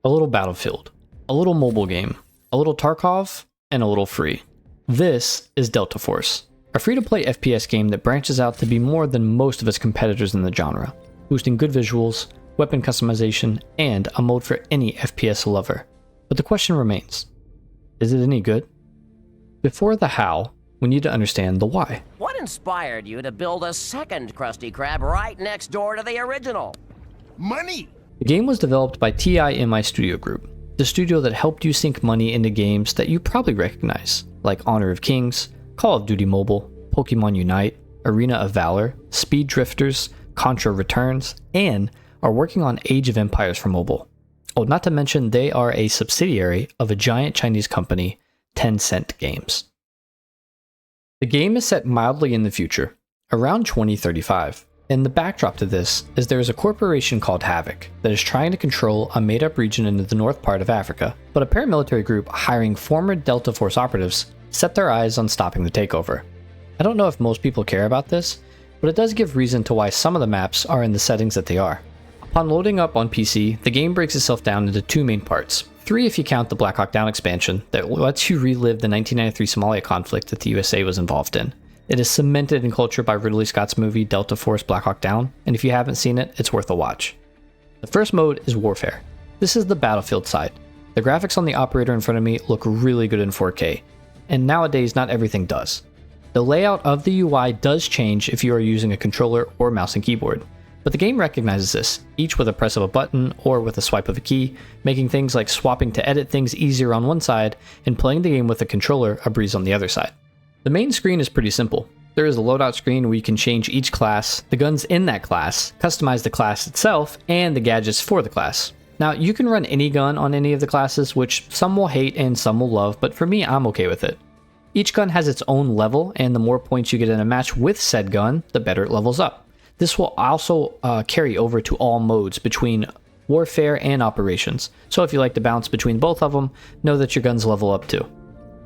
A little Battlefield, a little mobile game, a little Tarkov, and a little free. This is Delta Force, a free-to-play FPS game that branches out to be more than most of its competitors in the genre, boosting good visuals, weapon customization, and a mode for any FPS lover. But the question remains, is it any good? Before the how, we need to understand the why. What inspired you to build a second Krusty Krab right next door to the original? Money! The game was developed by TIMI Studio Group, the studio that helped you sink money into games that you probably recognize, like Honor of Kings, Call of Duty Mobile, Pokemon Unite, Arena of Valor, Speed Drifters, Contra Returns, and are working on Age of Empires for mobile. Oh, not to mention they are a subsidiary of a giant Chinese company, Tencent Games. The game is set mildly in the future, around 2035. And the backdrop to this is there is a corporation called Havoc that is trying to control a made-up region in the north part of Africa, but a paramilitary group hiring former Delta Force operatives set their eyes on stopping the takeover. I don't know if most people care about this, but it does give reason to why some of the maps are in the settings that they are. Upon loading up on PC, the game breaks itself down into two main parts. Three if you count the Black Hawk Down expansion that lets you relive the 1993 Somalia conflict that the USA was involved in. It is cemented in culture by Ridley Scott's movie Delta Force Black Hawk Down, and if you haven't seen it, it's worth a watch. The first mode is Warfare. This is the Battlefield side. The graphics on the operator in front of me look really good in 4K, and nowadays not everything does. The layout of the UI does change if you are using a controller or mouse and keyboard, but the game recognizes this, each with a press of a button or with a swipe of a key, making things like swapping to edit things easier on one side and playing the game with a controller a breeze on the other side. The main screen is pretty simple. There is a loadout screen where you can change each class, the guns in that class, customize the class itself, and the gadgets for the class. Now, you can run any gun on any of the classes, which some will hate and some will love, but for me, I'm okay with it. Each gun has its own level, and the more points you get in a match with said gun, the better it levels up. This will also carry over to all modes between Warfare and Operations, so if you like to bounce between both of them, know that your guns level up too.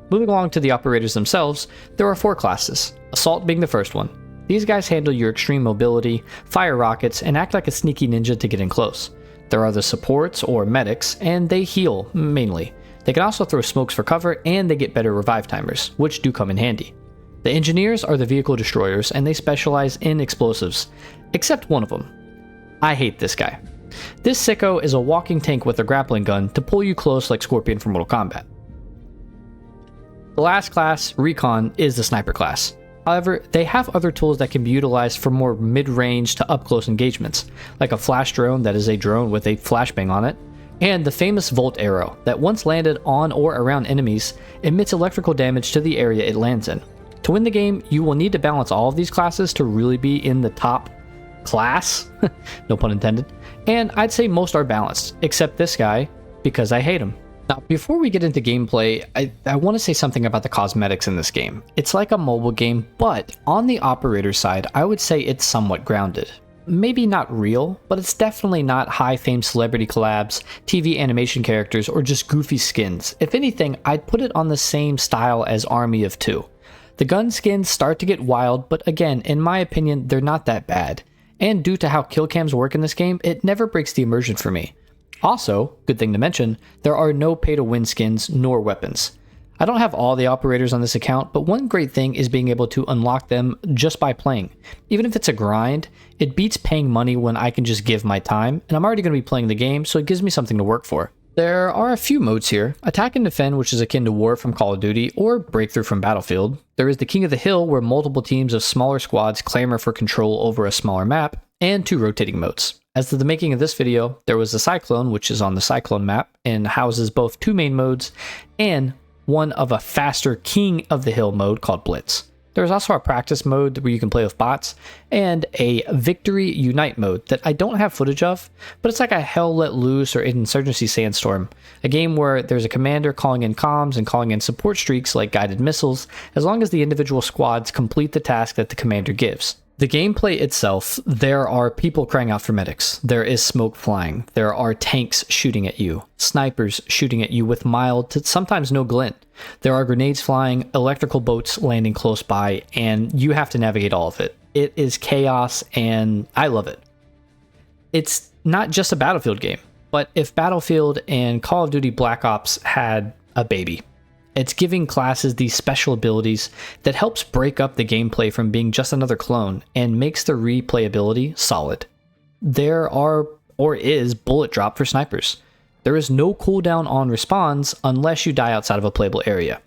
Moving along to the operators themselves, there are four classes, Assault being the first one. These guys handle your extreme mobility, fire rockets, and act like a sneaky ninja to get in close. There are the supports or medics, and they heal, mainly. They can also throw smokes for cover, and they get better revive timers, which do come in handy. The engineers are the vehicle destroyers, and they specialize in explosives, except one of them. I hate this guy. This sicko is a walking tank with a grappling gun to pull you close like Scorpion from Mortal Kombat. The last class, Recon, is the sniper class. However, they have other tools that can be utilized for more mid-range to up-close engagements, like a flash drone that is a drone with a flashbang on it, and the famous Volt Arrow that once landed on or around enemies emits electrical damage to the area it lands in. To win the game, you will need to balance all of these classes to really be in the top class, no pun intended, and I'd say most are balanced, except this guy, because I hate him. Now, before we get into gameplay, I want to say something about the cosmetics in this game. It's like a mobile game, but on the operator side, I would say it's somewhat grounded. Maybe not real, but it's definitely not high-fame celebrity collabs, TV animation characters, or just goofy skins. If anything, I'd put it on the same style as Army of Two. The gun skins start to get wild, but again, in my opinion, they're not that bad. And due to how kill cams work in this game, it never breaks the immersion for me. Also, good thing to mention, there are no pay-to-win skins nor weapons. I don't have all the operators on this account, but one great thing is being able to unlock them just by playing. Even if it's a grind, it beats paying money when I can just give my time, and I'm already going to be playing the game, so it gives me something to work for. There are a few modes here. Attack and Defend, which is akin to War from Call of Duty, or Breakthrough from Battlefield. There is the King of the Hill, where multiple teams of smaller squads clamor for control over a smaller map, and two rotating modes. As to the making of this video, there was the Cyclone, which is on the Cyclone map, and houses both two main modes, and one of a faster King of the Hill mode called Blitz. There's also a practice mode where you can play with bots, and a Victory Unite mode that I don't have footage of, but it's like a Hell Let Loose or Insurgency Sandstorm, a game where there's a commander calling in comms and calling in support streaks like guided missiles, as long as the individual squads complete the task that the commander gives. The gameplay itself, there are people crying out for medics, there is smoke flying, there are tanks shooting at you, snipers shooting at you with mild to sometimes no glint, there are grenades flying, electrical boats landing close by, and you have to navigate all of it. It is chaos and I love it. It's not just a Battlefield game. but if Battlefield and Call of Duty Black Ops had a baby. It's giving classes these special abilities that helps break up the gameplay from being just another clone and makes the replayability solid. There are, or is, bullet drop for snipers. There is no cooldown on respawns unless you die outside of a playable area.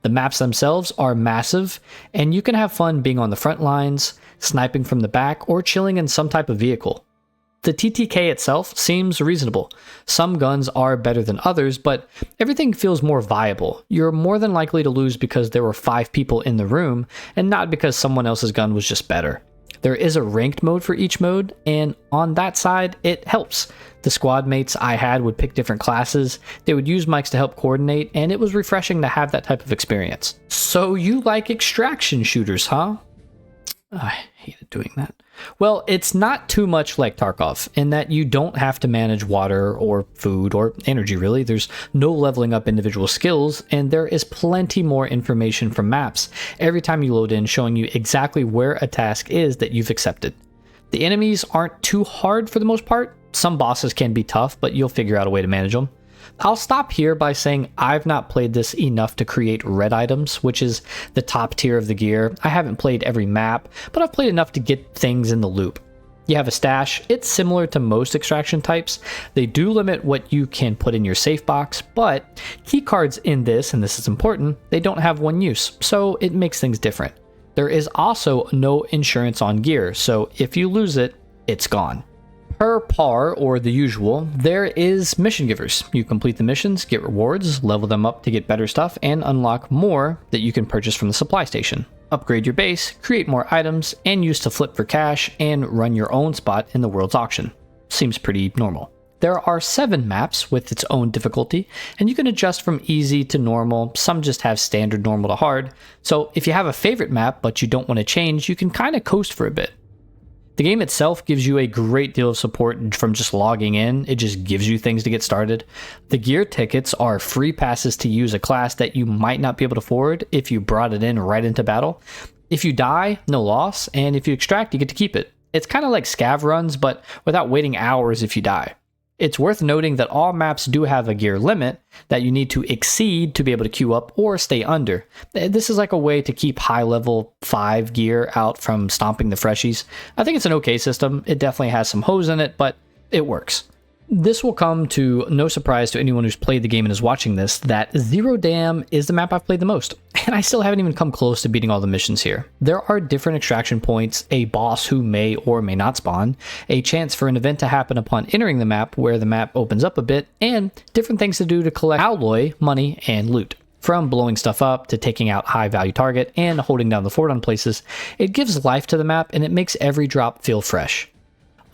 The maps themselves are massive, and you can have fun being on the front lines, sniping from the back, or chilling in some type of vehicle. The TTK itself seems reasonable. Some guns are better than others, but everything feels more viable. You're more than likely to lose because there were 5 people in the room, and not because someone else's gun was just better. There is a ranked mode for each mode, and on that side, it helps. The squad mates I had would pick different classes, they would use mics to help coordinate, and it was refreshing to have that type of experience. So you like extraction shooters, huh? I hated doing that. Well, it's not too much like Tarkov in that you don't have to manage water or food or energy really. There's no leveling up individual skills, and there is plenty more information from maps every time you load in showing you exactly where a task is that you've accepted. The enemies aren't too hard for the most part. Some bosses can be tough, but you'll figure out a way to manage them. I'll stop here by saying I've not played this enough to create red items, which is the top tier of the gear. I haven't played every map, but I've played enough to get things in the loop. You have a stash. It's similar to most extraction types. They do limit what you can put in your safe box, but keycards in this, and this is important, they don't have one use, so it makes things different. There is also no insurance on gear, so if you lose it, it's gone. Per par, or the usual, there is mission givers. You complete the missions, get rewards, level them up to get better stuff, and unlock more that you can purchase from the supply station. Upgrade your base, create more items, and use to flip for cash and run your own spot in the world's auction. Seems pretty normal. There are 7 maps with its own difficulty, and you can adjust from easy to normal. Some just have standard normal to hard. So if you have a favorite map but you don't want to change, you can kind of coast for a bit. The game itself gives you a great deal of support from just logging in. It just gives you things to get started. The gear tickets are free passes to use a class that you might not be able to afford if you brought it in right into battle. If you die, no loss, and if you extract, you get to keep it. It's kind of like scav runs, but without waiting hours if you die. It's worth noting that all maps do have a gear limit that you need to exceed to be able to queue up or stay under. This is like a way to keep high level 5 gear out from stomping the freshies. I think it's an okay system. It definitely has some hoes in it, but it works. This will come to no surprise to anyone who's played the game and is watching this that Zero Dam is the map I've played the most, and I still haven't even come close to beating all the missions here. There are different extraction points, a boss who may or may not spawn, a chance for an event to happen upon entering the map where the map opens up a bit, and different things to do to collect alloy, money, and loot. From blowing stuff up to taking out high value target and holding down the fort on places, it gives life to the map and it makes every drop feel fresh.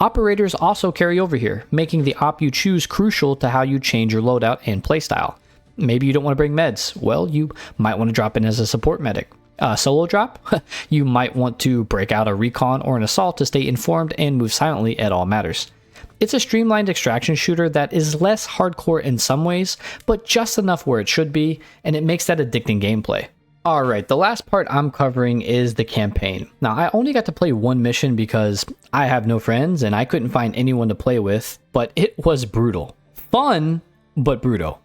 Operators also carry over here, making the op you choose crucial to how you change your loadout and playstyle. Maybe you don't want to bring meds. Well, you might want to drop in as a support medic. Solo drop? You might want to break out a recon or an assault to stay informed and move silently at all matters. It's a streamlined extraction shooter that is less hardcore in some ways, but just enough where it should be, and it makes that addicting gameplay. Alright, the last part I'm covering is the campaign. Now, I only got to play one mission because I have no friends and I couldn't find anyone to play with, but it was brutal. Fun, but brutal.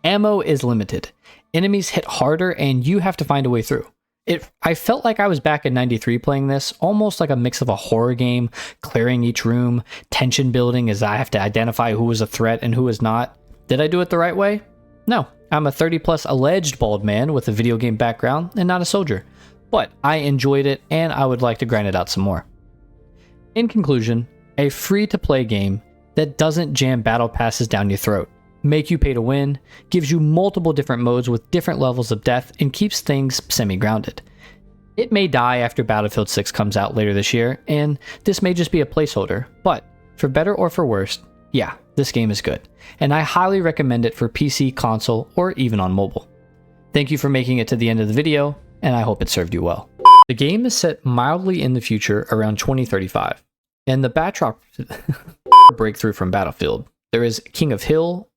Ammo is limited. Enemies hit harder and you have to find a way through. I felt like I was back in 93 playing this, almost like a mix of a horror game, clearing each room, tension building as I have to identify who was a threat and who was not. Did I do it the right way? No. I'm a 30-plus alleged bald man with a video game background and not a soldier, but I enjoyed it and I would like to grind it out some more. In conclusion, a free-to-play game that doesn't jam battle passes down your throat, make you pay to win, gives you multiple different modes with different levels of death, and keeps things semi-grounded. It may die after Battlefield 6 comes out later this year, and this may just be a placeholder, but for better or for worse, yeah, this game is good, and I highly recommend it for PC, console, or even on mobile. Thank you for making it to the end of the video, and I hope it served you well. The game is set mildly in the future around 2035, and the backdrop breakthrough from Battlefield. There is King of Hill,